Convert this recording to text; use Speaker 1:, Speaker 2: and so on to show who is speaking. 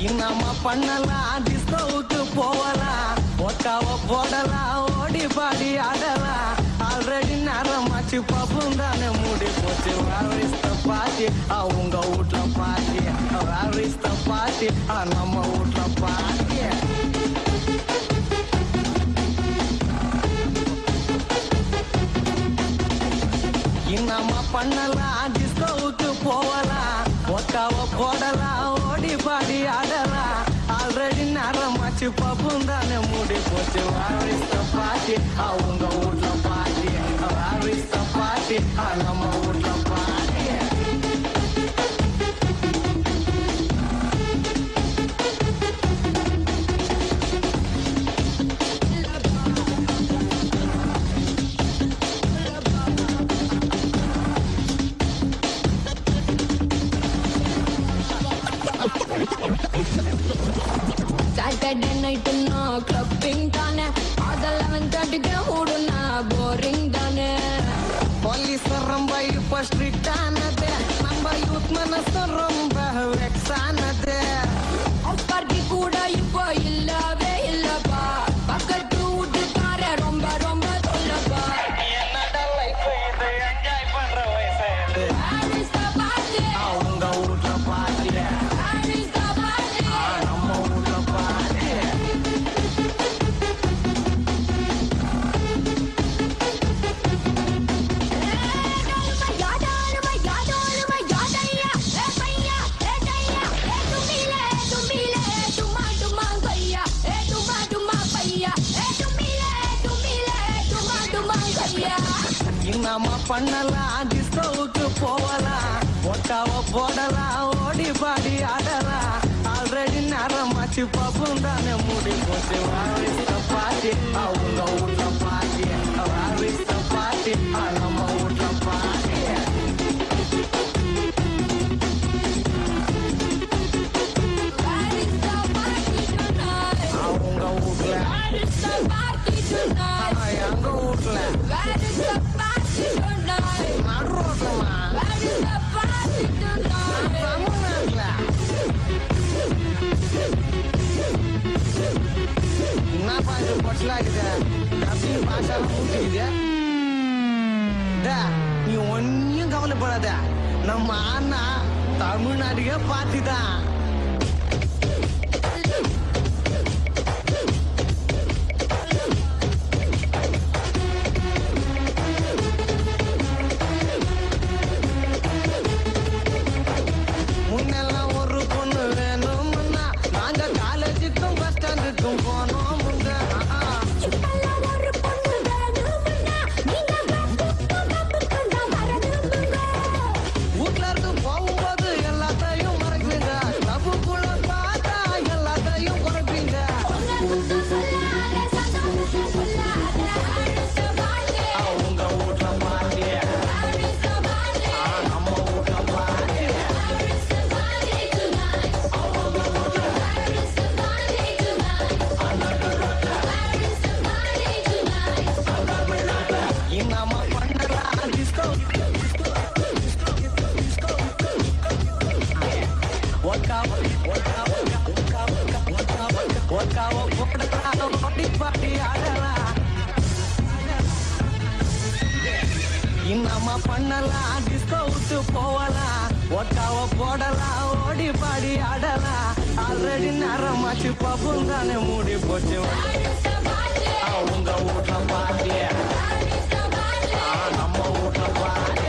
Speaker 1: இன்னமா பண்ணலாம் டிஸ்கோவுக்கு போகலாம் ஒக்காவ போடலாம் ஓடி பாடி ஆடலாம் ஆல்ரெடி நேரமாச்சு பப்பும் தானே மூடி போச்சு வேற பாட்டி உங்க வீட்ல பாட்டி வேற பாட்டி நம்ம வீட்ல பாட்டி இன்னமா பண்ணலாம் டிஸ்கோவுக்கு போகலாம் ஒக்காவ போடலாம் ஓடி பாடி ஆடலாம் ஆல்ரெடி நேரமாச்சு பப்பும் தானே மூடி போச்சு வேற பாட்டி உங்க வீட்ல பாட்டி வேற பாட்டி நம்ம வீட்ல பாட்டி
Speaker 2: Saturday night no clubbing தானே அதெல்லாம் 11:30க்கு ஓடுனா போரிங் தானே
Speaker 1: போலீஸ் ரொம்ப இப்ப ஸ்ட்ரிக்ட் ஆனது நம்ம யூத் மனசு ரொம்ப வெக்ஸ் ஆனது
Speaker 2: பார்ட்டி கூட இப்போ இல்லவே இல்லப்பா பக்கத்து வீட்டுக்கார ரொம்ப ரொம்ப சொல்லப்பா
Speaker 1: என்னடா லைஃப் இது என்ஜாய் பண்ற வயசு இது உங்க வீட்ல பாட்டி நம்ம வீட்ல பாட்டி இன்னமா பண்ணலாம் டிஸ்கோவுக்கு போகலாம் ஒட்டாவ போடலாம் ஓடி பாடி ஆடலாம் ஆல்ரெடி நேரமாச்சு பப்பும் தானே மூடி போச்சு வேற பாட்டி உங்க வீட்ல பாட்டி வேற பாட்டி நம்ம வீட்ல பாட்டி அவங்க வீட்ல எங்க வீட்ல நடுரோட்டமா தமிழ்நாட்டுல என்னப்பா இது பொட்டலாக்குது அப்படின்னு பாஷாலாம் ஊட்டிக்குது நீ ஒன்னும் கவலைப்படாத நம்ம அண்ணா தமிழ்நாட்டுக்கே பார்த்துதான் முன்னெல்லாம் ஒரு பொண்ணு வேணும்னா நாங்க காலேஜுக்கும் பஸ் ஸ்டாண்டுக்கும் போனோம் முங்க வீட்டுல இருந்து போகும்போது எல்லாத்தையும் மறக்குங்க தப்புக்குள்ள பார்த்தா எல்லாத்தையும் குறைப்பீங்க உங்க வீட்டுல பாட்டி நம்ம வீட்டுல பாட்டி இன்னமா பண்ணலாம் டிஸ்கோ இன்னமா பண்ணலாம் டிஸ்கோ விட்டு போகலாம் ஒட்டாவ போடலாம் ஓடி பாடி ஆடலாம் ஆல்ரெடி நேரமாச்சு பப்பும் தானே மூடி போச்சு உங்க வீட்ல பாட்டி நம்ம வீட்ல பாட்டி